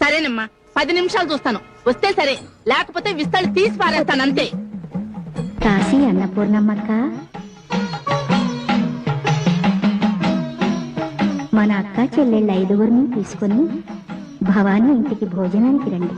సరేనమ్మా 10 నిమిషాలు చూస్తాను, వస్తే సరే, లేకపోతే విస్తాళ్ళు తీసి పారేస్తాను అంతే. కాశీ అన్నపూర్ణమ్మక్క, మన అక్క చెల్లెళ్ళ 5గురిని తీసుకుని భవానీ ఇంటికి భోజనానికి రండి.